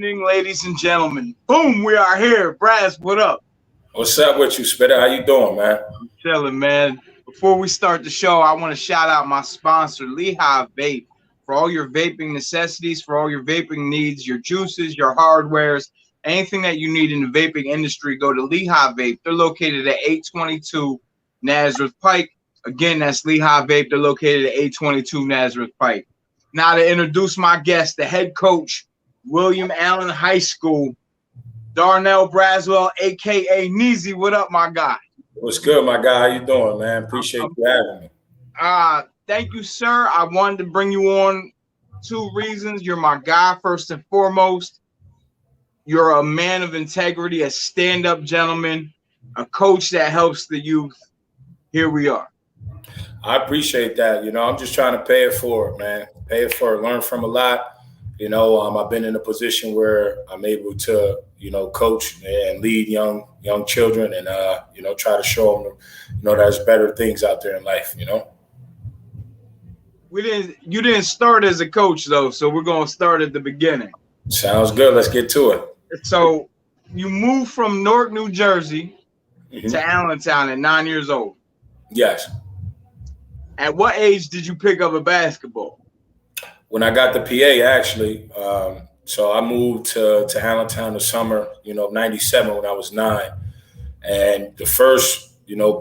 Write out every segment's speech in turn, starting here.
evening, ladies and gentlemen. Boom, we are here. Brass, what up? What's up with you, Spittin? How you doing, man? I'm chilling, man. Before we start the show, I want to shout out my sponsor, Lehigh Vape, for all your vaping necessities, for all your vaping needs, your juices, your hardwares, anything that you need in the vaping industry. Go to Lehigh Vape. They're located at 822 Nazareth Pike. Again, that's Lehigh Vape. They're located at 822 Nazareth Pike. Now to introduce my guest, the head coach, William Allen High School, Darnell Braswell, a.k.a. Neezy. What up, my guy? What's good, my guy? How you doing, man? Appreciate you having me. Thank you, sir. I wanted to bring you on two reasons. You're my guy, first and foremost. You're a man of integrity, a stand-up gentleman, a coach that helps the youth. Here we are. I appreciate that. I'm just trying to pay it forward, man. Pay it forward, learn from a lot. I've been in a position where I'm able to, coach and lead young children and, try to show them, there's better things out there in life, You didn't start as a coach, though, so we're going to start at the beginning. Sounds good. Let's get to it. So you moved from Newark, New Jersey to Allentown at 9 years old. Yes. At what age did you pick up a basketball? When I got the PA, actually. So I moved to Allentown the summer, of 97 when I was 9. And the first,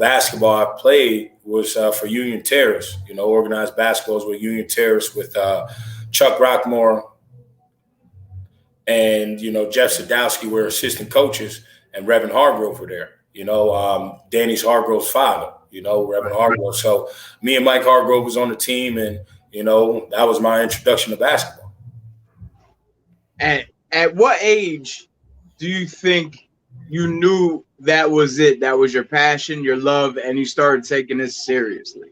basketball I played was for Union Terrace, organized basketballs with Union Terrace with Chuck Rockmore and, Jeff Sadowski were assistant coaches and Reverend Hargrove were there. Danny's Hargrove's father, Reverend Hargrove. So me and Mike Hargrove was on the team and, that was my introduction to basketball. At what age do you think you knew that was it? That was your passion, your love, and you started taking this seriously?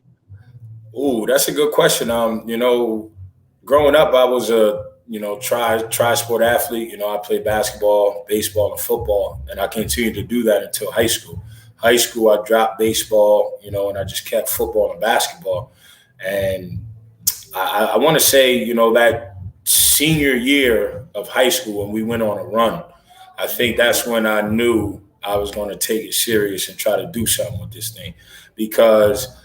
Ooh, that's a good question. Growing up, I was a, tri-sport athlete. I played basketball, baseball, and football, and I continued to do that until high school. High school, I dropped baseball, and I just kept football and basketball. And I want to say, that senior year of high school when we went on a run, I think that's when I knew I was going to take it serious and try to do something with this thing because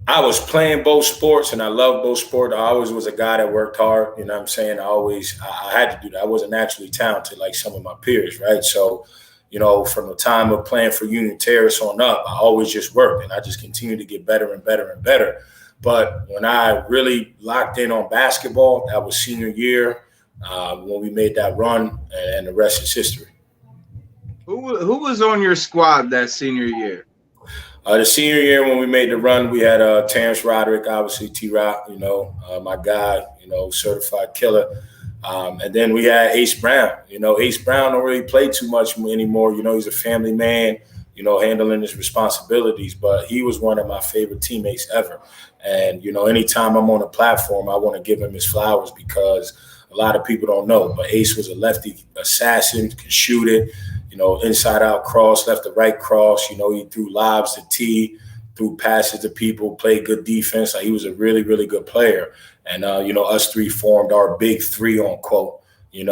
I was playing both sports and I love both sports. I always was a guy that worked hard. You know what I'm saying? I had to do that. I wasn't naturally talented like some of my peers, right? So, from the time of playing for Union Terrace on up, I always just worked and I just continued to get better and better and better. But when I really locked in on basketball, that was senior year when we made that run, and the rest is history. Who was on your squad that senior year? The senior year when we made the run, we had Terrence Roderick, obviously T-Rock, my guy, certified killer. And then we had Ace Brown. Ace Brown don't really play too much anymore. He's a family man, handling his responsibilities. But he was one of my favorite teammates ever. And, anytime I'm on a platform, I want to give him his flowers because a lot of people don't know. But Ace was a lefty assassin, could shoot it, inside out cross, left to right cross. He threw lobs to T, threw passes to people, played good defense. Like, he was a really, really good player. And, us three formed our big three on quote, during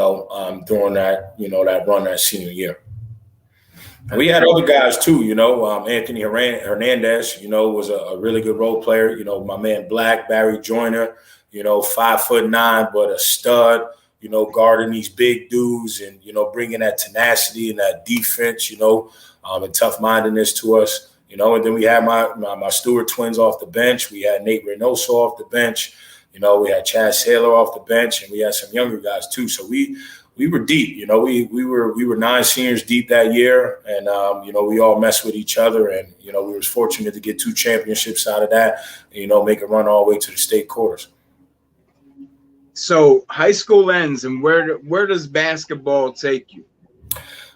that, that run that senior year. And we had other guys too, Anthony Hernandez, was a really good role player. My man Black, Barry Joyner, 5'9", but a stud, guarding these big dudes and, bringing that tenacity and that defense, and tough-mindedness to us, and then we had my Stewart twins off the bench. We had Nate Reynoso off the bench. We had Chad Saylor off the bench, and we had some younger guys too. So we were deep. We were 9 seniors deep that year, and we all messed with each other, and we were fortunate to get 2 championships out of that. And, make a run all the way to the state quarters. So high school ends, and where does basketball take you?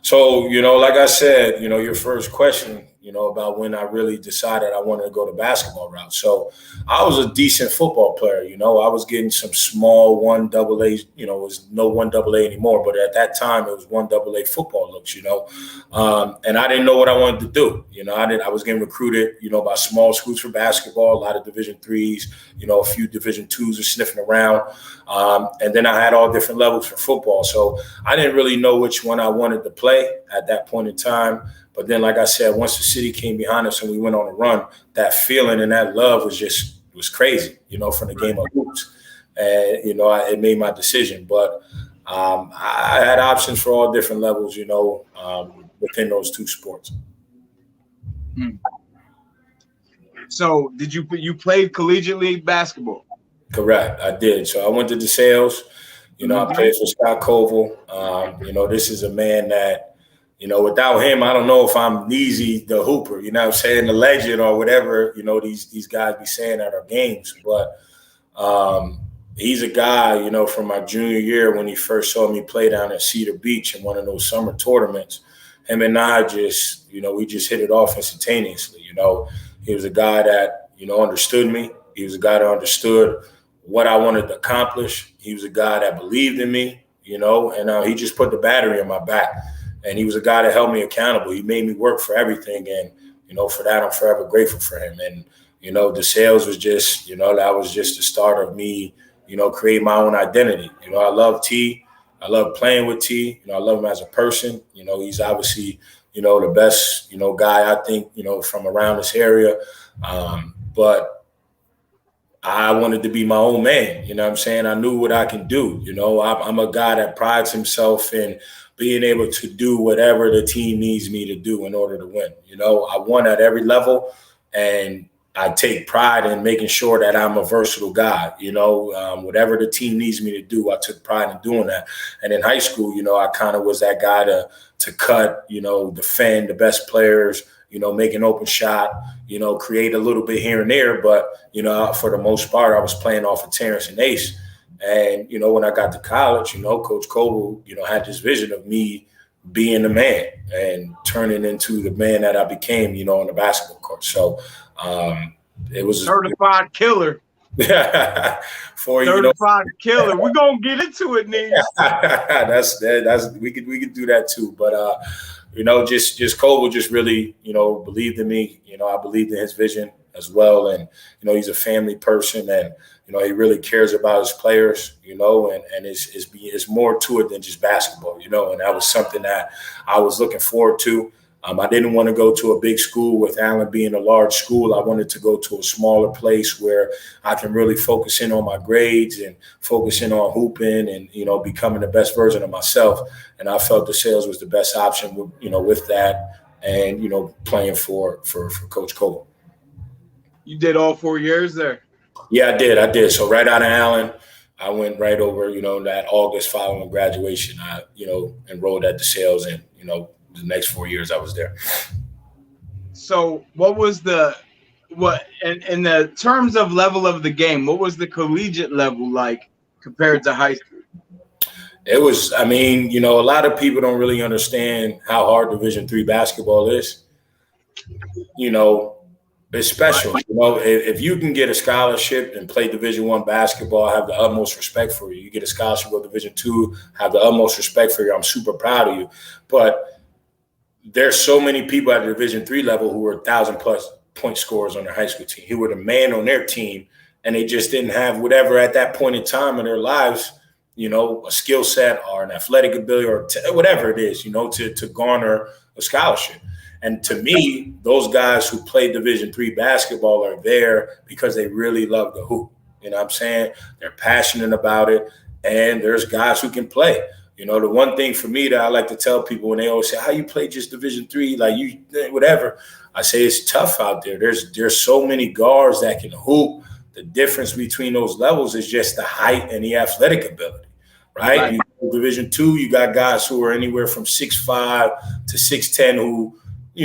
So like I said, your first question, about when I really decided I wanted to go the basketball route. So I was a decent football player. I was getting some small one double A, it was no one double A anymore, but at that time it was one double A football looks, and I didn't know what I wanted to do. I was getting recruited, by small schools for basketball, a lot of Division threes, a few Division twos are sniffing around. And then I had all different levels for football. So I didn't really know which one I wanted to play at that point in time. But then, like I said, once the city came behind us and we went on a run, that feeling and that love was crazy, from the game of hoops. And, it made my decision. But I had options for all different levels, within those two sports. So did you played collegiately basketball? Correct, I did. So I went to DeSales. I played for Scott Koval. This is a man that, without him, I don't know if I'm Neezy the Hooper, what I'm saying, the legend or whatever, these guys be saying at our games. But he's a guy, from my junior year when he first saw me play down at Cedar Beach in one of those summer tournaments. Him and I just, we just hit it off instantaneously. He was a guy that, understood me. He was a guy that understood what I wanted to accomplish. He was a guy that believed in me, and he just put the battery in my back. And he was a guy that held me accountable. He made me work for everything. And, for that, I'm forever grateful for him. And, DeSales was just, that was just the start of me, creating my own identity. I love T. I love playing with T. I love him as a person. He's obviously, the best, guy I think, from around this area. But I wanted to be my own man. What I'm saying? I knew what I can do. I'm a guy that prides himself in being able to do whatever the team needs me to do in order to win. I won at every level, and I take pride in making sure that I'm a versatile guy. Whatever the team needs me to do, I took pride in doing that. And in high school, I kind of was that guy to cut, defend the best players, make an open shot, create a little bit here and there. But, for the most part, I was playing off of Terrence and Ace. And, when I got to college, Coach Koval, had this vision of me being the man and turning into the man that I became, on the basketball court. So it was certified killer. For certified killer. We're gonna get into it, Neezy. that's we could do that too. But just Koval just really, believed in me. I believed in his vision as well. And, he's a family person, and, he really cares about his players, and it's more to it than just basketball, and that was something that I was looking forward to. I didn't want to go to a big school with Allen being a large school. I wanted to go to a smaller place where I can really focus in on my grades and focus in on hooping and, becoming the best version of myself. And I felt DeSales was the best option, with that and, playing for Coach Koval. You did all 4 years there? Yeah, I did. So right out of Allen, I went right over, that August following graduation. I, enrolled at DeSales, and, the next 4 years I was there. So what was in the terms of level of the game, what was the collegiate level like compared to high school? It was, a lot of people don't really understand how hard Division III basketball is. It's special. If you can get a scholarship and play Division I basketball, I have the utmost respect for you. You get a scholarship go Division II, have the utmost respect for you. I'm super proud of you. But there's so many people at the Division III level who were 1,000+ point scorers on their high school team, who were the man on their team, and they just didn't have whatever at that point in time in their lives, a skill set or an athletic ability or whatever it is, to garner a scholarship. And to me, those guys who play Division III basketball are there because they really love the hoop. You know what I'm saying? They're passionate about it, and there's guys who can play. The one thing for me that I like to tell people when they always say, how you play just Division III, like you, whatever, I say it's tough out there. There's so many guards that can hoop. The difference between those levels is just the height and the athletic ability, right? You, Division II, you got guys who are anywhere from 6'5" to 6'10" who,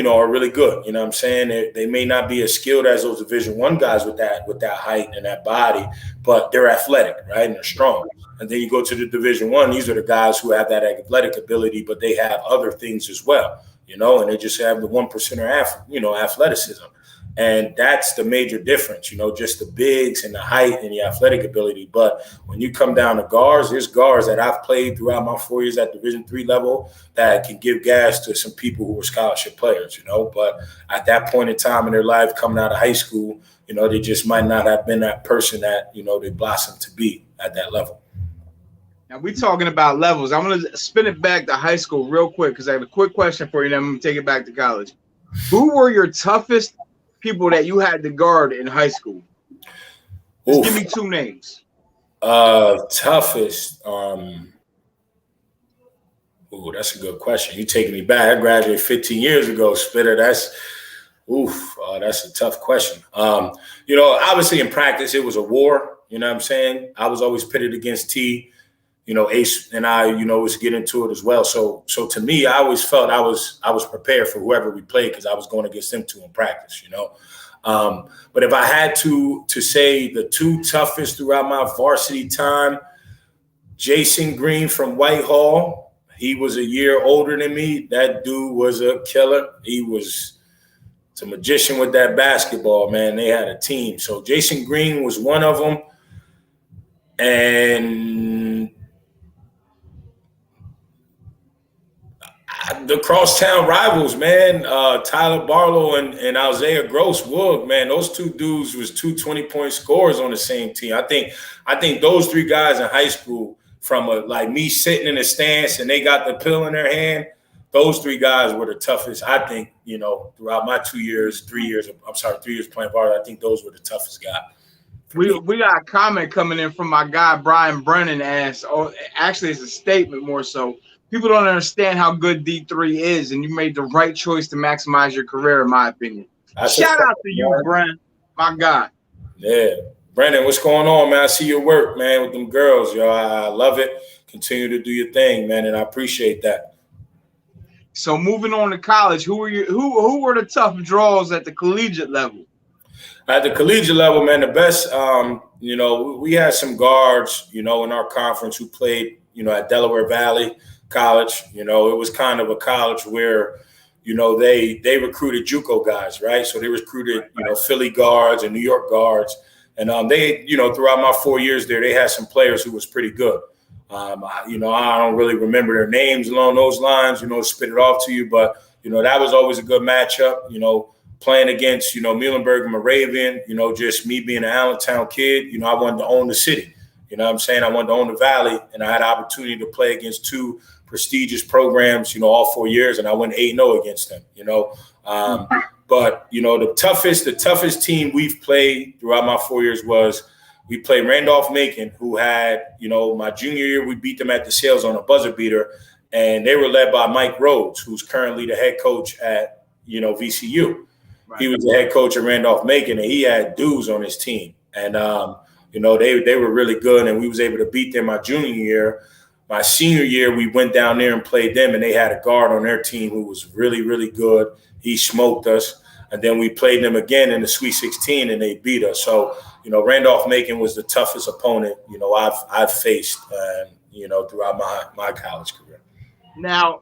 are really good. You know what I'm saying? They may not be as skilled as those Division I guys with that height and that body, but they're athletic, right? And they're strong. And then you go to the Division I, these are the guys who have that athletic ability, but they have other things as well. and they just have the 1% athleticism. And that's the major difference, just the bigs and the height and the athletic ability. But when you come down to guards, there's guards that I've played throughout my 4 years at Division III level that can give gas to some people who were scholarship players, But at that point in time in their life, coming out of high school, they just might not have been that person that, they blossomed to be at that level. Now, we're talking about levels. I'm going to spin it back to high school real quick because I have a quick question for you, and then I'm going to take it back to college. Who were your toughest people that you had to guard in high school? Just give me 2 names. Toughest. That's a good question. You taking me back. I graduated 15 years ago, Spitter. That's a tough question. Obviously in practice, it was a war. You know what I'm saying? I was always pitted against T. Ace and I, was getting into it as well. So to me, I always felt I was prepared for whoever we played because I was going against them too in practice, But if I had to say the 2 toughest throughout my varsity time, Jason Green from Whitehall, he was a year older than me. That dude was a killer. He was a magician with that basketball, man. They had a team. So Jason Green was one of them. And the crosstown rivals, man, Tyler Barlow and Isaiah Gross-Wood, man, those 2 dudes was 2 20-point scorers on the same team. I think those 3 guys in high school, from like me sitting in the stance and they got the pill in their hand, those 3 guys were the toughest. I think, throughout my 3 years playing varsity, I think those were the toughest guys. We got a comment coming in from my guy Brian Brennan actually it's a statement more so. People don't understand how good D3 is, and you made the right choice to maximize your career, in my opinion. Shout out to you, Brennan, my guy. Yeah. Brennan, what's going on, man? I see your work, man, with them girls, yo. I love it. Continue to do your thing, man, and I appreciate that. So moving on to college, who were the tough draws at the collegiate level? At the collegiate level, man, the best, we had some guards, in our conference who played, at Delaware Valley College. It was kind of a college where, they recruited JUCO guys, right? So they recruited, Philly guards and New York guards. And they, throughout my 4 years there, they had some players who was pretty good. I don't really remember their names along those lines, spit it off to you. But, that was always a good matchup, playing against, Muhlenberg and Moravian, just me being an Allentown kid, I wanted to own the city. You know what I'm saying? I wanted to own the Valley, and I had an opportunity to play against 2 prestigious programs, all 4 years, and I went 8-0 against them, But, the toughest team we've played throughout my 4 years was we played Randolph-Macon, who had, my junior year, we beat them at the Sales on a buzzer beater, and they were led by Mike Rhodes, who's currently the head coach at, VCU. Right. He was the head coach at Randolph-Macon, and he had dudes on his team. And, they were really good, and we was able to beat them my junior year. My senior year, we went down there and played them, and they had a guard on their team who was really, really good. He smoked us. And then we played them again in the Sweet 16, and they beat us. So, Randolph-Macon was the toughest opponent, I've faced, throughout my college career. Now,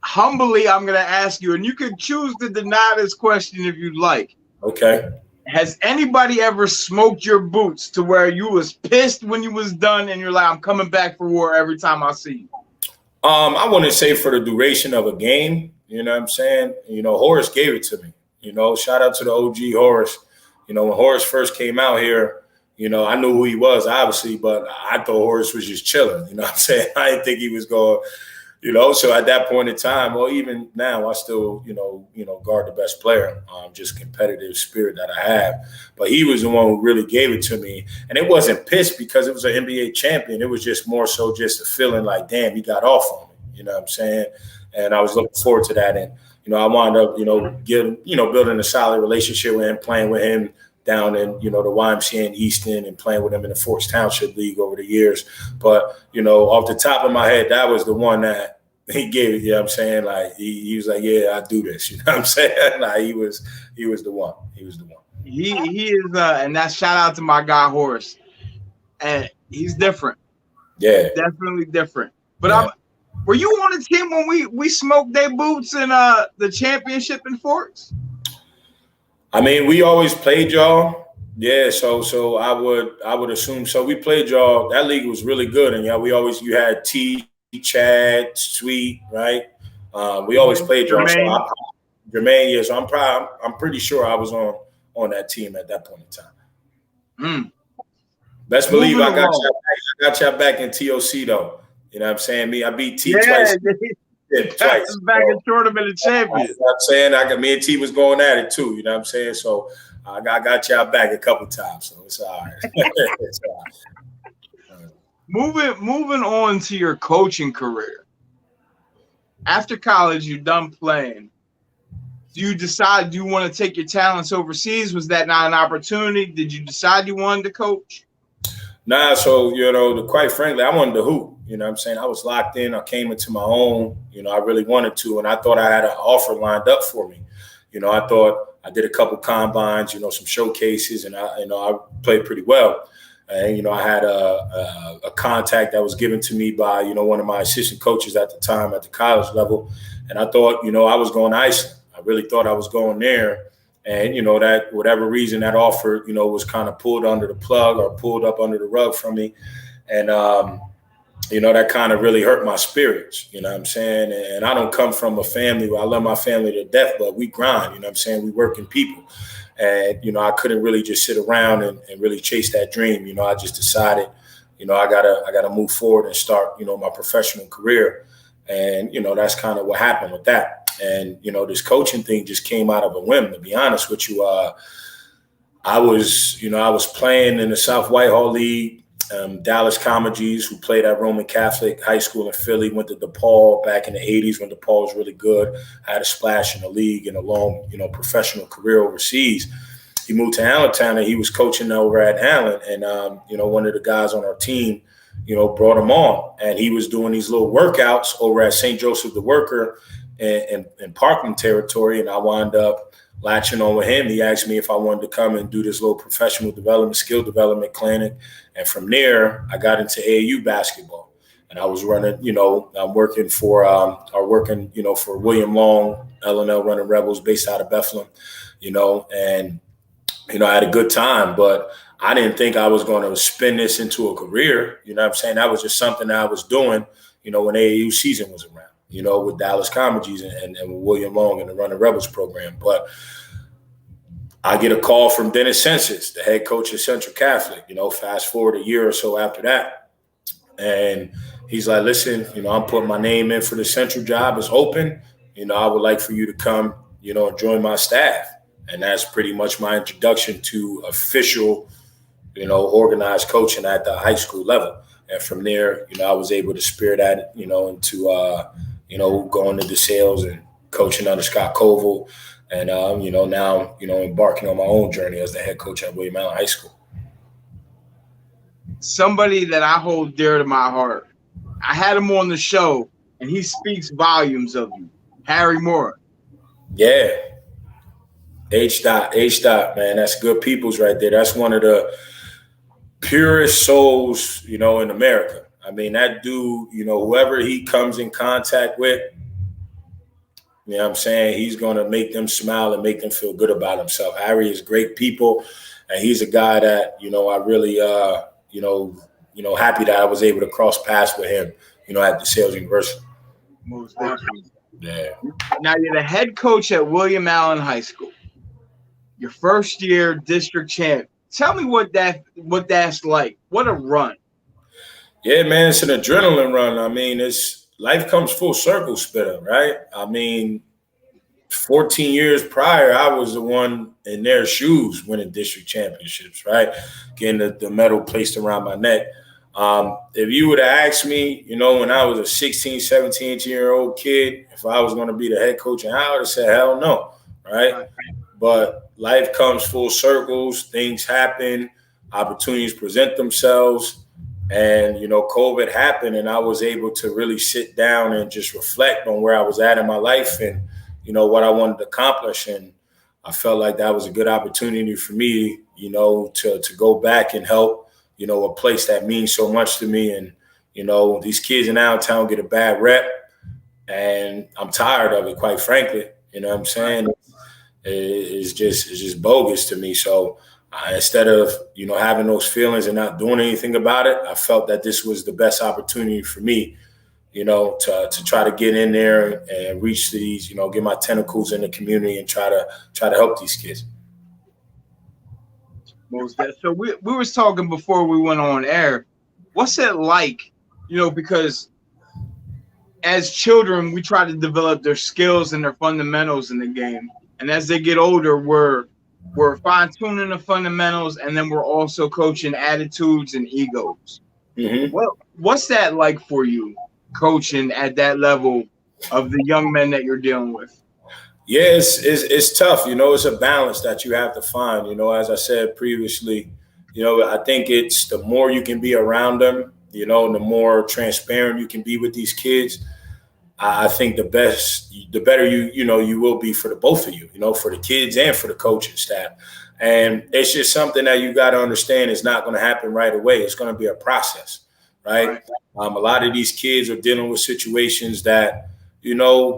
humbly, I'm going to ask you, and you can choose to deny this question if you'd like. Okay. Has anybody ever smoked your boots to where you was pissed when you was done and you're like, I'm coming back for war every time I see you? I wouldn't say for the duration of a game, you know what I'm saying? Horace gave it to me. Shout out to the OG Horace. When Horace first came out here, I knew who he was, obviously, but I thought Horace was just chilling. You know what I'm saying? I didn't think he was going, so at that point in time, well, even now, I still, guard the best player, just competitive spirit that I have. But he was the one who really gave it to me. And it wasn't pissed because it was an NBA champion. It was just more so just a feeling like, damn, he got off on me. You know what I'm saying? And I was looking forward to that. And, I wound up, building a solid relationship with him, playing with him down in, the YMCA in Easton and playing with him in the Forks Township League over the years. But, off the top of my head, that was the one that he gave it, you know what I'm saying? Like, he was like, yeah, I do this, you know what I'm saying? Like, he was the one. He was the one. He is, and that's shout out to my guy, Horace. And he's different. Yeah. Definitely different. But yeah. Were you on the team when we smoked their boots in the championship in Forks? I mean, we always played y'all. Yeah, so I would assume so. We played y'all. That league was really good, and yeah, you had Chad, Sweet, right? We always played y'all. Jermaine. Jermaine, yeah. So I'm pretty sure I was on that team at that point in time. Best believe I got y'all back in TOC though. You know what I'm saying? I beat T twice. Yeah, twice. Back in Tournament of Champions. You know what I'm saying? Me and T was going at it too. You know what I'm saying? So I got y'all back a couple times. So it's all right. It's all right. Moving on to your coaching career. After college, you're done playing. Do you want to take your talents overseas? Was that not an opportunity? Did you decide you wanted to coach? Nah, so, quite frankly, I wanted to hoop. You know what I'm saying? I was locked in. I came into my own. I really wanted to, and I thought I had an offer lined up for me. I thought I did a couple combines, some showcases, and I played pretty well. And, I had a contact that was given to me by, one of my assistant coaches at the time at the college level. And I thought, I was going to Iceland. I really thought I was going there. And, that whatever reason that offer, was kind of pulled under the plug or pulled up under the rug from me. And, that kind of really hurt my spirits, you know what I'm saying? And I don't come from a family where I love my family to death, but we grind, you know what I'm saying? We working people. And, I couldn't really just sit around and really chase that dream. I just decided, I gotta move forward and start, my professional career. And, that's kind of what happened with that. And, this coaching thing just came out of a whim, to be honest with you. I was playing in the South Whitehall League, Dallas Comedies, who played at Roman Catholic High School in Philly, went to DePaul back in the 80s when DePaul was really good. I had a splash in the league and a long, professional career overseas. He moved to Allentown and he was coaching over at Allen. And, one of the guys on our team, brought him on. And he was doing these little workouts over at St. Joseph the Worker in Parkland territory. And I wound up latching on with him. He asked me if I wanted to come and do this little professional development, skill development clinic. And from there, I got into AAU basketball. And I was running, I'm working for, for William Long, L&L Running Rebels based out of Bethlehem, and, I had a good time, but I didn't think I was going to spin this into a career. You know what I'm saying? That was just something that I was doing, when AAU season was around, with Dallas Comedies and with William Long and the Running Rebels program. But I get a call from Dennis Census, the head coach of Central Catholic, fast forward a year or so after that. And he's like, listen, I'm putting my name in for the Central job. It's open. I would like for you to come, and join my staff. And that's pretty much my introduction to official, organized coaching at the high school level. And from there, I was able to spear that, into, going into sales and coaching under Scott Koval. And, now, embarking on my own journey as the head coach at William Allen High School. Somebody that I hold dear to my heart. I had him on the show, and he speaks volumes of you. Harry Moore. Yeah. H. Man, that's good peoples right there. That's one of the purest souls, in America. I mean, that dude, whoever he comes in contact with, you know what I'm saying, he's going to make them smile and make them feel good about himself. Harry is great people, and he's a guy that, I really, happy that I was able to cross paths with him, at DeSales University. Most definitely. Yeah. Now you're the head coach at William Allen High School. Your first year district champ. Tell me what that's like. What a run. Yeah, man, it's an adrenaline run. I mean, life comes full circle, Spittin, right? I mean, 14 years prior, I was the one in their shoes winning district championships, right? Getting the medal placed around my neck. If you would have asked me, when I was a 16, 17, 18-year-old kid, if I was going to be the head coach, and I would have said, hell no, right? But life comes full circles. Things happen. Opportunities present themselves. And, COVID happened, and I was able to really sit down and just reflect on where I was at in my life and, what I wanted to accomplish. And I felt like that was a good opportunity for me, to go back and help, a place that means so much to me and, These kids in Allentown get a bad rep, and I'm tired of it, quite frankly. You know what I'm saying? It's just bogus to me. So instead of, having those feelings and not doing anything about it, I felt that this was the best opportunity for me, to try to get in there and reach these, get my tentacles in the community and try to help these kids. So we was talking before we went on air. What's it like, because as children, we try to develop their skills and their fundamentals in the game. And as they get older, we're fine-tuning the fundamentals, and then we're also coaching attitudes and egos. Mm-hmm. What's that like for you, coaching at that level of the young men that you're dealing with? Yeah, it's tough. It's a balance that you have to find. As I said previously, I think it's the more you can be around them, the more transparent you can be with these kids. I think the better you will be for the both of you, for the kids and for the coaching staff. And it's just something that you got to understand is not going to happen right away. It's going to be a process, right? A lot of these kids are dealing with situations that,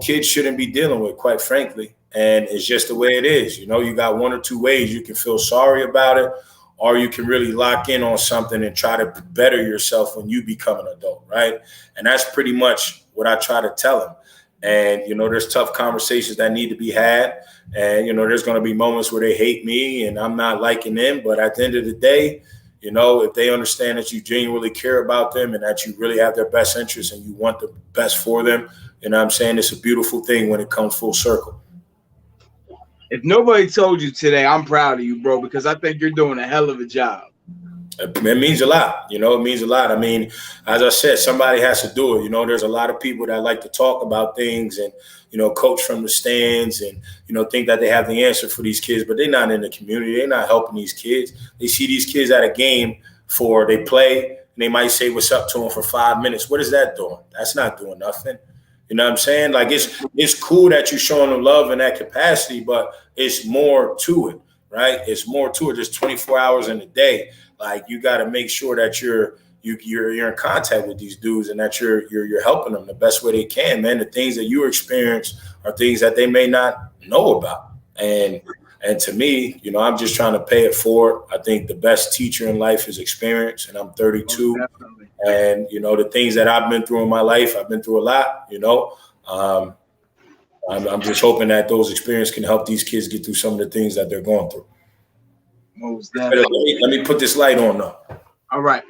kids shouldn't be dealing with, quite frankly. And it's just the way it is. You got one or two ways. You can feel sorry about it, or you can really lock in on something and try to better yourself when you become an adult, right? And that's pretty much what I try to tell them. And, there's tough conversations that need to be had. And, there's going to be moments where they hate me and I'm not liking them. But at the end of the day, if they understand that you genuinely care about them and that you really have their best interests and you want the best for them, I'm saying it's a beautiful thing when it comes full circle. If nobody told you today, I'm proud of you, bro, because I think you're doing a hell of a job. It means a lot. It means a lot. I mean, as I said, somebody has to do it. There's a lot of people that like to talk about things and, coach from the stands and, think that they have the answer for these kids, but they're not in the community. They're not helping these kids. They see these kids at a game they play, and they might say what's up to them for 5 minutes. What is that doing? That's not doing nothing. You know what I'm saying? Like, it's cool that you're showing them love in that capacity, but it's more to it, right? It's more to it. There's 24 hours in a day. Like, you got to make sure that you're in contact with these dudes and that you're helping them the best way they can, man. The things that you experience are things that they may not know about. And to me, I'm just trying to pay it forward. I think the best teacher in life is experience, and I'm 32. Definitely. And, the things that I've been through in my life, I've been through a lot, I'm just hoping that those experiences can help these kids get through some of the things that they're going through. Most definitely. Let me put this light on, though. All right.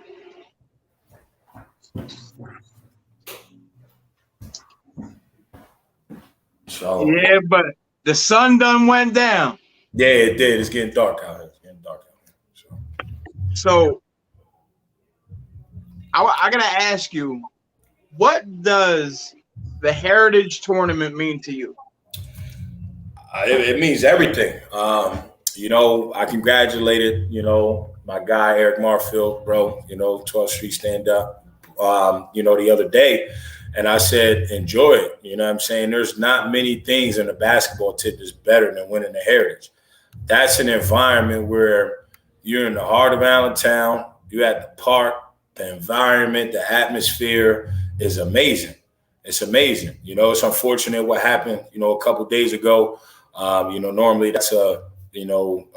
So, yeah, but the sun done went down. Yeah, it did. It's getting dark out here. So I gotta ask you, what does the Heritage Tournament mean to you? It means everything. I congratulated, my guy, Eric Marfield, bro, 12th Street Stand Up, the other day. And I said, enjoy it. You know what I'm saying? There's not many things in a basketball tip that's better than winning the Heritage. That's an environment where you're in the heart of Allentown. You're at the park. The environment, the atmosphere is amazing. It's amazing. It's unfortunate what happened, a couple of days ago. Normally that's a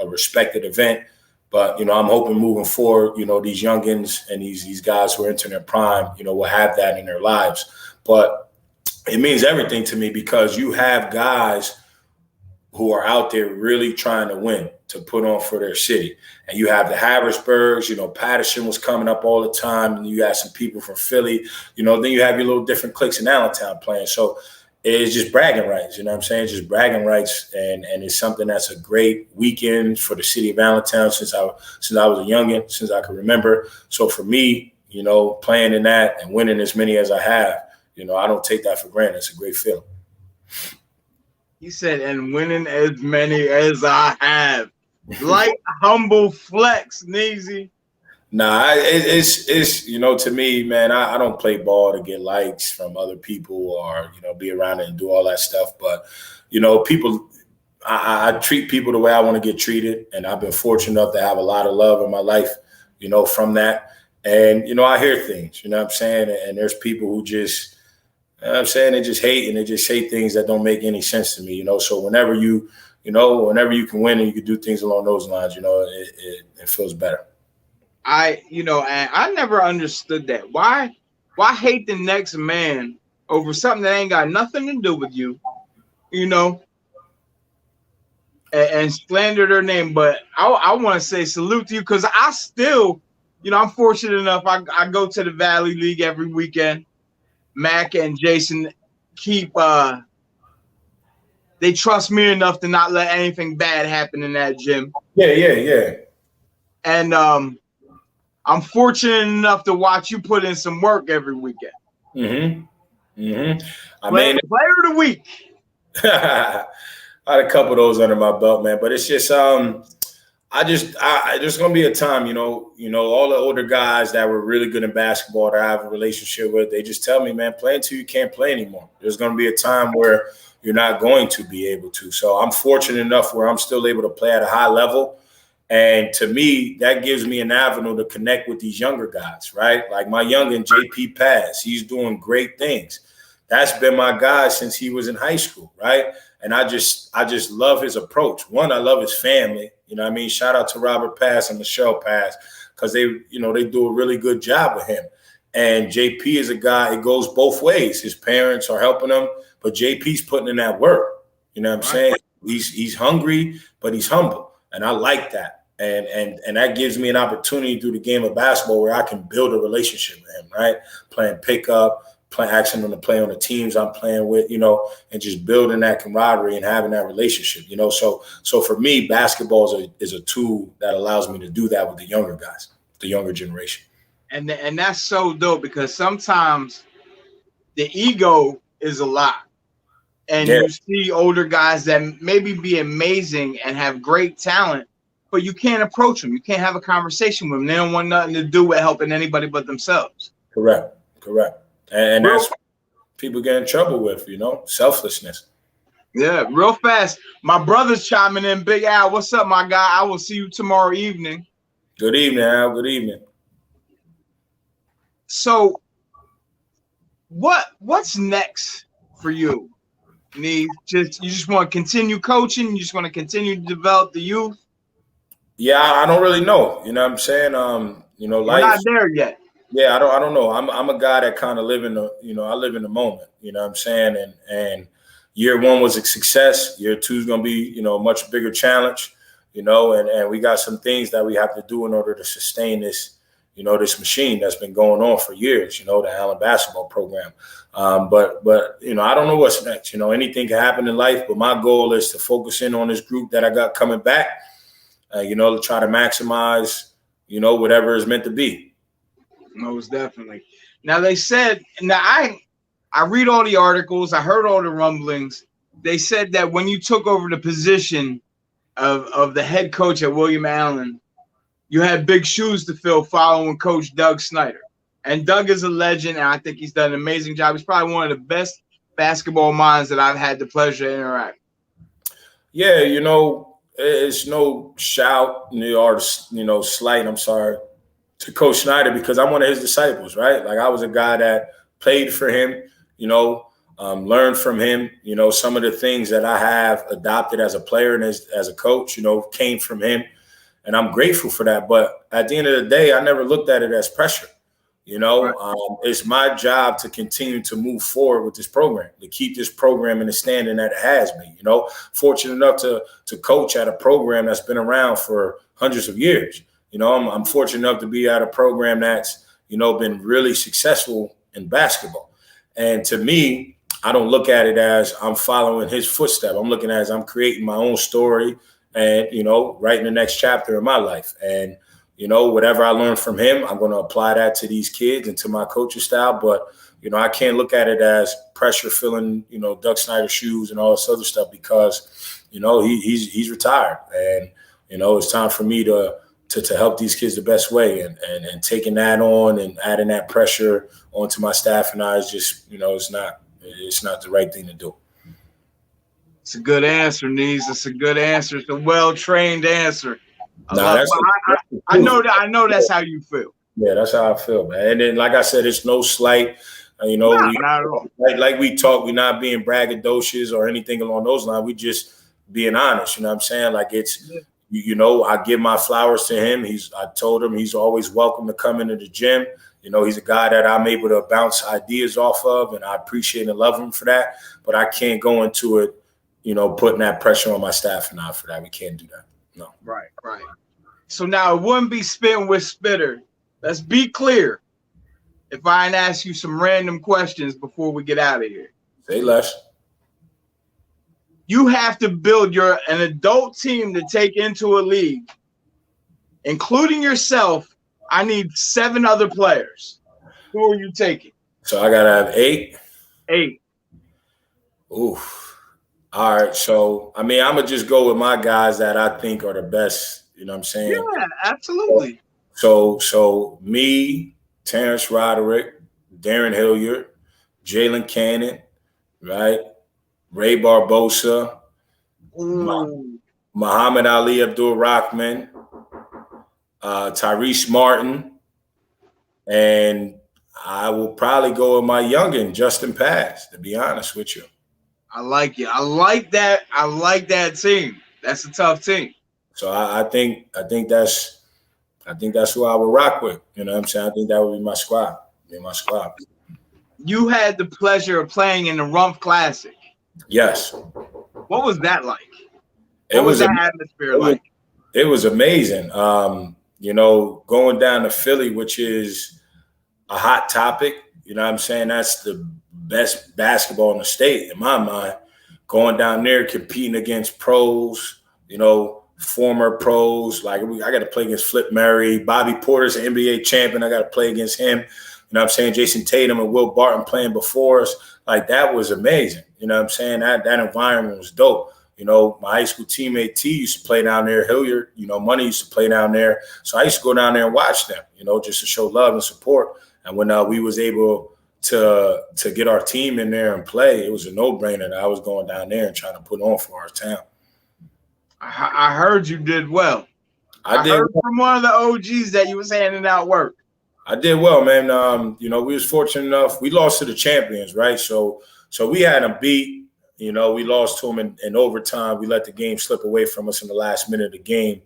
respected event. But, I'm hoping moving forward, these youngins and these guys who are entering their prime, will have that in their lives. But it means everything to me because you have guys who are out there really trying to win, to put on for their city. And you have the Harrisburgs, Patterson was coming up all the time. And you got some people from Philly, then you have your little different cliques in Allentown playing. So it's just bragging rights, you know what I'm saying? Just bragging rights. And it's something that's a great weekend for the city of Allentown since I was a youngin', since I can remember. So for me, playing in that and winning as many as I have, I don't take that for granted. It's a great feeling. He said, and winning as many as I have. Like humble flex, Neezy. Nah, it's to me, man, I don't play ball to get likes from other people or, be around it and do all that stuff. But, people, I treat people the way I want to get treated. And I've been fortunate enough to have a lot of love in my life, from that. And, I hear things, what I'm saying? And there's people who just, I'm saying, they just hate and they just say things that don't make any sense to me, So whenever whenever you can win and you can do things along those lines, it feels better. And I never understood that. Why hate the next man over something that ain't got nothing to do with you, and slander their name? But I want to say salute to you, because I still, I'm fortunate enough. I go to the Valley League every weekend. Mac and Jason keep they trust me enough to not let anything bad happen in that gym. Yeah. And I'm fortunate enough to watch you put in some work every weekend. Player of the week. I had a couple of those under my belt, man. But it's just there's gonna be a time, all the older guys that were really good in basketball that I have a relationship with, they just tell me, man, play until you can't play anymore. There's gonna be a time where you're not going to be able to. So I'm fortunate enough where I'm still able to play at a high level. And to me, that gives me an avenue to connect with these younger guys, right? Like my youngin' JP Paz, he's doing great things. That's been my guy since he was in high school, right? And I just love his approach. One, I love his family. Shout out to Robert Paz and Michelle Paz, because they do a really good job with him. And JP is a guy, it goes both ways. His parents are helping him, but JP's putting in that work. You know what I'm saying? He's hungry, but he's humble. And I like that. And that gives me an opportunity through the game of basketball where I can build a relationship with him, right? Playing pickup, asking him to play on the teams I'm playing with, and just building that camaraderie and having that relationship, So for me, basketball is a tool that allows me to do that with the younger guys, the younger generation. And that's so dope, because sometimes the ego is a lot. And you see older guys that maybe be amazing and have great talent, but you can't approach them. You can't have a conversation with them. They don't want nothing to do with helping anybody but themselves. Correct. And that's what people get in trouble with, selflessness. Yeah, real fast. My brother's chiming in. Big Al, what's up, my guy? I will see you tomorrow evening. Good evening, Al. Good evening. So, what's next for you? You just want to continue coaching? You just want to continue to develop the youth? Yeah, I don't really know. You know what I'm saying? Life. We're not there yet. Yeah, I don't know. I'm a guy that kind of live in the, I live in the moment. You know what I'm saying? And year one was a success. Year two is gonna be, a much bigger challenge. And we got some things that we have to do in order to sustain this, this machine that's been going on for years. The Allen basketball program. But I don't know what's next. Anything can happen in life. But my goal is to focus in on this group that I got coming back. To try to maximize, whatever is meant to be. Most definitely. Now they said, I read all the articles, I heard all the rumblings. They said that when you took over the position of the head coach at William Allen, you had big shoes to fill following Coach Doug Snyder. And Doug is a legend, and I think he's done an amazing job. He's probably one of the best basketball minds that I've had the pleasure to interact. Yeah, it's no shout or slight. I'm sorry to Coach Snyder, because I'm one of his disciples, right? Like I was a guy that played for him, learned from him. Some of the things that I have adopted as a player and as a coach, came from him, and I'm grateful for that. But at the end of the day, I never looked at it as pressure. It's my job to continue to move forward with this program, to keep this program in the standing that it has been. Fortunate enough to coach at a program that's been around for hundreds of years. I'm fortunate enough to be at a program that's, been really successful in basketball. And to me, I don't look at it as I'm following his footsteps. I'm looking at it as I'm creating my own story and, writing the next chapter of my life. And whatever I learned from him, I'm going to apply that to these kids and to my coaching style. But, I can't look at it as pressure filling, Doug Snyder's shoes and all this other stuff, because, he's retired. And, it's time for me to help these kids the best way. And taking that on and adding that pressure onto my staff and I is just, it's not the right thing to do. It's a good answer, Neezy. It's a good answer. It's a well-trained answer. I know that's how you feel. Yeah, that's how I feel, man. And then, like I said, it's no slight. No, not at all. Like we talk, we're not being braggadocious or anything along those lines. We just being honest. You know what I'm saying? Like it's, I give my flowers to him. I told him he's always welcome to come into the gym. He's a guy that I'm able to bounce ideas off of, and I appreciate and love him for that. But I can't go into it, putting that pressure on my staff and not for that. We can't do that. No. Right. So now it wouldn't be Spittin' with Spitter. Let's be clear. If I ain't ask you some random questions before we get out of here. Say less. You have to build an adult team to take into a league, including yourself. I need 7 other players. Who are you taking? So I gotta have 8. 8. Oof. All right. So I'm gonna just go with my guys that I think are the best. You know what I'm saying? Yeah, absolutely. So me, Terrence Roderick, Darren Hilliard, Jalen Cannon, right? Ray Barbosa, Muhammad Ali Abdul-Rahman, Tyrese Martin, and I will probably go with my youngin, Justin Paz, to be honest with you. I like it. I like that. I like that team. That's a tough team. So I think that's who I would rock with. You know what I'm saying? I think that would be my squad. You had the pleasure of playing in the Rumpf Classic. Yes. What was that like? What was that atmosphere like? It was amazing. Going down to Philly, which is a hot topic. You know what I'm saying? That's the best basketball in the state, in my mind. Going down there, competing against pros, former pros. Like I got to play against Flip Murray. Bobby Porter's an NBA champion. I got to play against him. You know what I'm saying? Jason Tatum and Will Barton playing before us. Like that was amazing. You know what I'm saying? That environment was dope. My high school teammate T used to play down there. Hilliard, Money used to play down there. So I used to go down there and watch them, just to show love and support. And when we was able to get our team in there and play, it was a no-brainer that I was going down there and trying to put on for our town. I heard you did well. I heard from one of the OGs that you was handing out work. I did well, man. We was fortunate enough. We lost to the champions, right? So we had them beat. We lost to them in overtime. We let the game slip away from us in the last minute of the game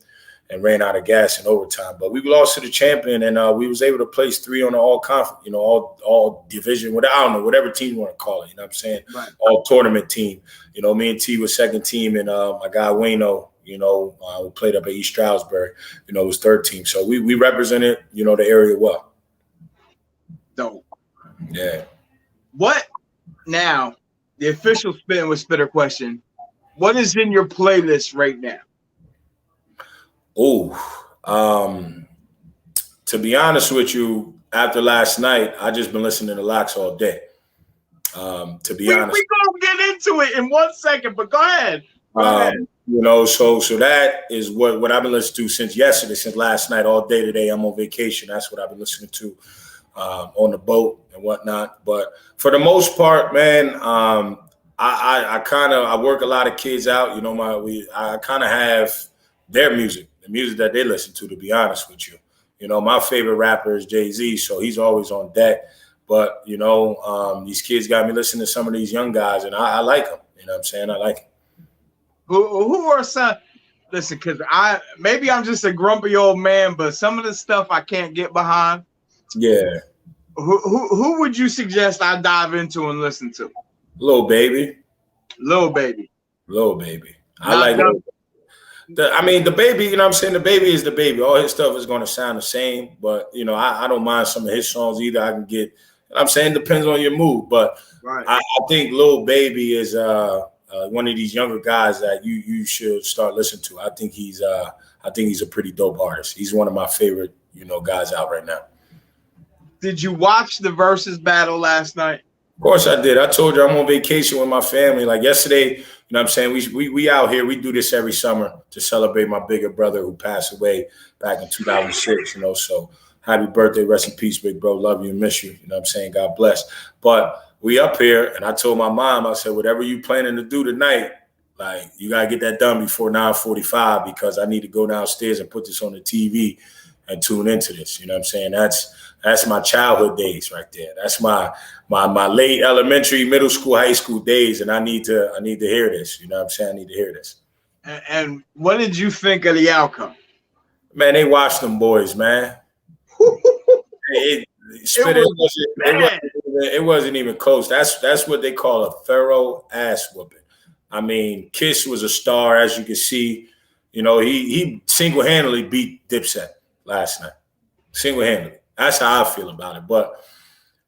and ran out of gas in overtime. But we lost to the champion, and we was able to place 3 on the all-conference, all division, whatever team you want to call it. You know what I'm saying? Right. All tournament team. Me and T was second team, and my guy Wayno, who played up at East Stroudsburg, was third team. So we represented, the area well. Dope. Yeah. What now? The official Spittin' with Spitter question. What is in your playlist right now? To be honest with you, after last night, I just been listening to Locks all day. To be honest, we gonna get into it in 1 second, but go ahead. So that is what I've been listening to since yesterday, since last night, all day today. I'm on vacation. That's what I've been listening to on the boat and whatnot. But for the most part, man, I work a lot of kids out. I kind of have their music, the music that they listen to be honest with you. My favorite rapper is Jay-Z, so he's always on deck. But, these kids got me listening to some of these young guys, and I like them. You know what I'm saying? I like them. Who are some – listen, because maybe I'm just a grumpy old man, but some of the stuff I can't get behind. Yeah. Who would you suggest I dive into and listen to? Lil Baby. I like Lil the Baby, you know what I'm saying? The Baby is the Baby. All his stuff is going to sound the same, but, I don't mind some of his songs either. I can get, you know what I'm saying? Depends on your mood, but right. I think Lil Baby is one of these younger guys that you should start listening to. I think he's a pretty dope artist. He's one of my favorite, guys out right now. Did you watch the versus battle last night? Of course I did. I told you I'm on vacation with my family. Like yesterday, what I'm saying? We out here. We do this every summer to celebrate my bigger brother who passed away back in 2006, So happy birthday. Rest in peace, big bro. Love you and miss you. You know what I'm saying? God bless. But we up here, and I told my mom, I said, whatever you planning to do tonight, you got to get that done before 9:45 because I need to go downstairs and put this on the TV and tune into this. You know what I'm saying? That's my childhood days right there. That's my late elementary, middle school, high school days, and I need to hear this. You know what I'm saying? I need to hear this. And what did you think of the outcome? Man, they watched them boys, man. It wasn't even close. That's what they call a thorough ass whooping. I mean, Kiss was a star, as you can see. You know, he single-handedly beat Dipset last night. Single-handedly. That's how I feel about it. But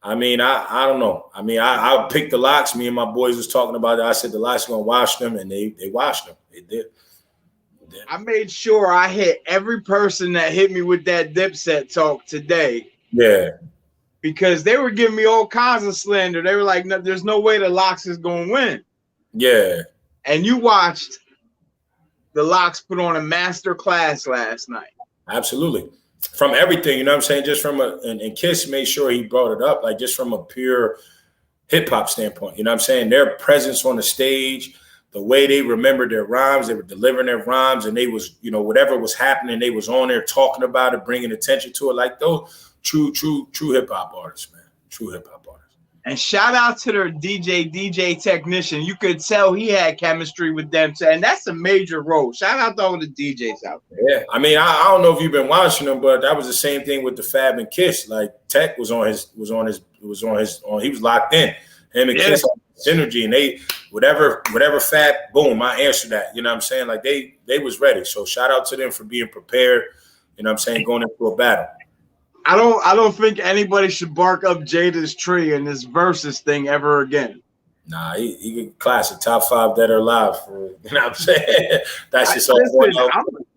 I mean, I don't know. I mean, I picked the locks. Me and my boys was talking about it. I said the locks are gonna wash them, and they washed them. They did. I made sure I hit every person that hit me with that Dipset talk today. Yeah. Because they were giving me all kinds of slander. They were like, no, there's no way the Locks is going to win. Yeah. And you watched the Locks put on a master class last night. Absolutely. From everything, you know what I'm saying? Just from and Kiss made sure he brought it up, like just from a pure hip-hop standpoint. You know what I'm saying? Their presence on the stage, the way they remembered their rhymes, they were delivering their rhymes, and they was, you know, whatever was happening, they was on there talking about it, bringing attention to it. Like those true hip-hop artists, man. True hip-hop artists. And shout out to their DJ technician. You could tell he had chemistry with them, and that's a major role. Shout out to all the DJs out there. Yeah, I mean, I don't know if you've been watching them, but that was the same thing with the Fab and Kiss. Like Tech was he was locked in. Him and Kiss had synergy, and they whatever Fab, boom, I answered that. You know what I'm saying? Like they was ready. So shout out to them for being prepared. You know what I'm saying? Going into a battle. I don't think anybody should bark up Jada's tree in this versus thing ever again. Nah, he could class a top 5 dead or alive. You know what I'm saying? That's just all.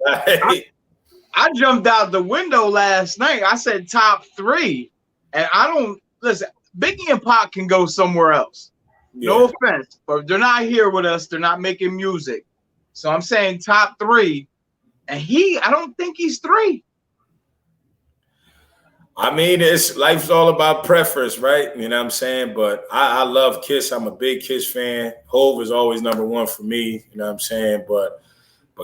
I jumped out the window last night. I said top 3, and I don't listen. Biggie and Pac can go somewhere else. Yeah. No offense, but they're not here with us. They're not making music. So I'm saying top 3, and I don't think he's 3. I mean, life's all about preference, right? You know what I'm saying? But I love Kiss. I'm a big Kiss fan. Hov is always number 1 for me. You know what I'm saying? But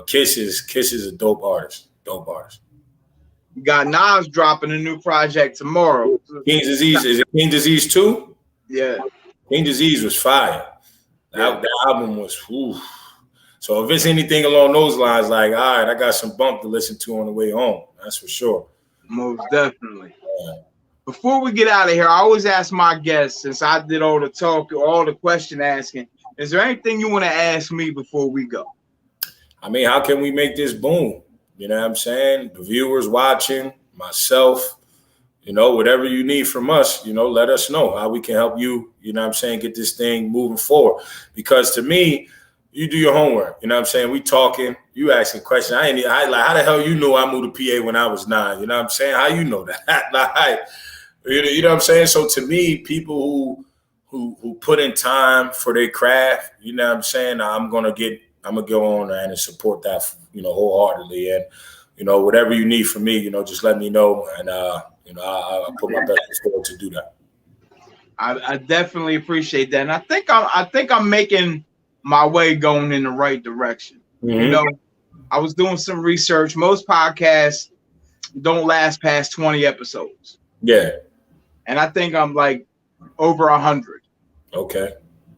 Kiss is a dope artist. Dope artist. You got Nas dropping a new project tomorrow. King Disease. Is it King Disease 2? Yeah. King Disease was fire. That album was whew. So if it's anything along those lines, like, all right, I got some bump to listen to on the way home. That's for sure. Most definitely. Yeah. Before we get out of here, I always ask my guests, since I did all the talk, all the question asking, is there anything you want to ask me before we go? I mean, how can we make this boom? You know what I'm saying? The viewers watching, myself, you know, whatever you need from us, you know, let us know how we can help you, you know what I'm saying, get this thing moving forward. Because to me, you do your homework. You know what I'm saying? We talking, you asking questions. Like, how the hell you know I moved to PA when I was 9? You know what I'm saying? How you know that? Like, you know what I'm saying? So to me, people who put in time for their craft, you know what I'm saying? I'm gonna go on and support that, you know, wholeheartedly. And, you know, whatever you need from me, you know, just let me know. And you know, I'll put my best forward to do that. I definitely appreciate that. And I think I'm making my way going in the right direction. Mm-hmm. You know, I was doing some research. Most podcasts don't last past 20 episodes. Yeah. And I think I'm like over 100. Okay.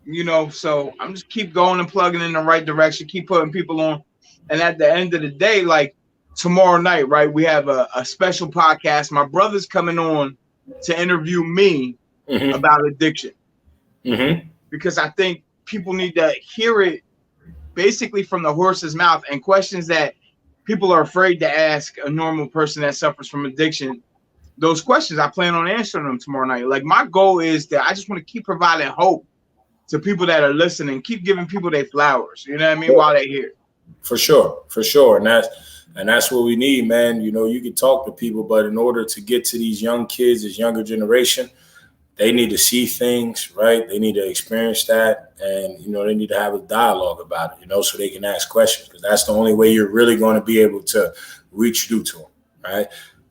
You know, so I'm just keep going and plugging in the right direction, keep putting people on. And at the end of the day, like tomorrow night, right, we have a special podcast. My brother's coming on to interview me about addiction. Mm-hmm. Because I think people need to hear it basically from the horse's mouth, and questions that people are afraid to ask a normal person that suffers from addiction. Those questions, I plan on answering them tomorrow night. Like, my goal is that I just want to keep providing hope to people that are listening, keep giving people their flowers, you know what I mean, while they're here. For sure. And that's what we need, man. You know, you can talk to people, but in order to get to these young kids, this younger generation, they need to see things, right? They need to experience that. And, you know, they need to have a dialogue about it, you know, so they can ask questions, because that's the only way you're really going to be able to reach through to them, right?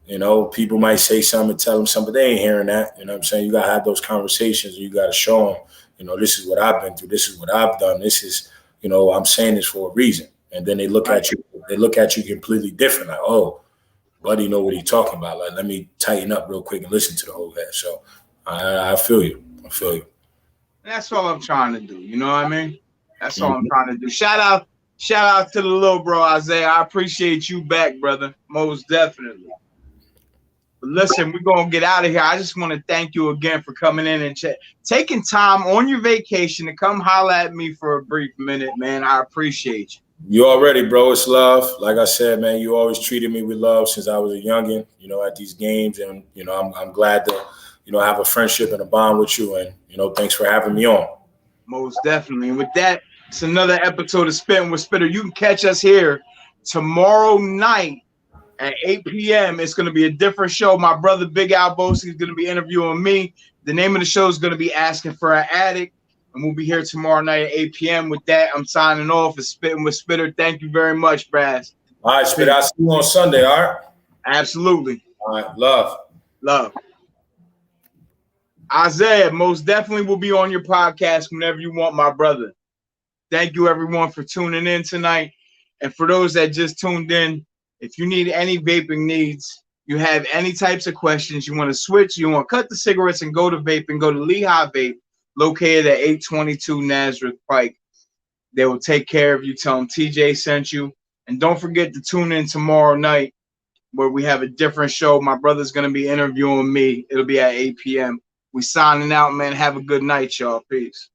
You know, people might say something and tell them something, but they ain't hearing that. You know what I'm saying? You got to have those conversations. You got to show them, you know, this is what I've been through. This is what I've done. This is, you know, I'm saying this for a reason. And then they look at you completely different. Like, oh, Buddy know what he's talking about. Like, let me tighten up real quick and listen to the whole head. So I feel you. I feel you. And that's all I'm trying to do. You know what I mean? That's all I'm trying to do. Shout out to the little bro Isaiah. I appreciate you back, brother. Most definitely. But listen, we're gonna get out of here. I just want to thank you again for coming in and taking time on your vacation to come holler at me for a brief minute, man. I appreciate you. You already, bro. It's love. Like I said, man, you always treated me with love since I was a youngin', you know, at these games. And, you know, I'm glad to, you know, have a friendship and a bond with you. And, you know, thanks for having me on. Most definitely. And with that, it's another episode of Spittin' with Spitter. You can catch us here tomorrow night at 8 p.m. It's going to be a different show. My brother Big Al Bosi is going to be interviewing me. The name of the show is going to be Asking for an Addict. And we'll be here tomorrow night at 8 p.m. With that, I'm signing off. It's Spittin' with Spitter. Thank you very much, Brass. All right, Spitter. I'll see you on Sunday, all right? Absolutely. All right. Love. Love. Isaiah, most definitely will be on your podcast whenever you want, my brother. Thank you, everyone, for tuning in tonight. And for those that just tuned in, if you need any vaping needs, you have any types of questions, you want to switch, you want to cut the cigarettes and go to vaping, go to Lehigh Vape, located at 822 Nazareth Pike. They will take care of you. Tell them TJ sent you. And don't forget to tune in tomorrow night where we have a different show. My brother's going to be interviewing me. It'll be at 8 p.m. We signing out, man. Have a good night, y'all. Peace.